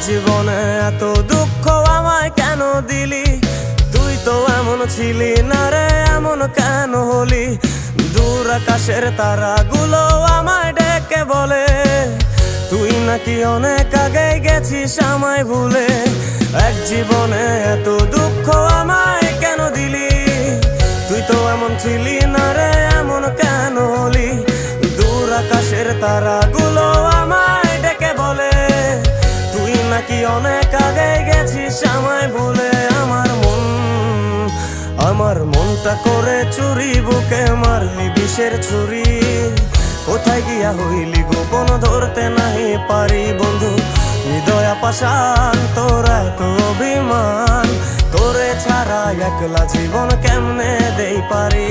জীবনে এত দুঃখ আমায় কেন দিলি? তুই তো এমন ছিলি না রে, এমন কেন হলি? দূর আকাশের তারাগুলো আমায় ডেকে বলে তুই নাকি অনেক আগে গেছিস আমায় ভুলে। এক জীবনে এত দুঃখ আমায় কেন দিলি? তুই তো এমন ছিলি না রে, এমন কেন হলি? দূর আকাশের তারাগুলো আমায় ডেকে বলে তুই নাকি অনেক আগে গেছিস আমায় ভুলে। আমার মনটা করে চুরি, বুকে মারলি বিষের ছুরি। কোথায় গিয়া হইলি গোপন ধরতে নাই পারি বন্ধু। হৃদয় পাষাণ তোর এত অভিমান, তোরে ছাড়া একলা জীবন কেমনে দেই পারি?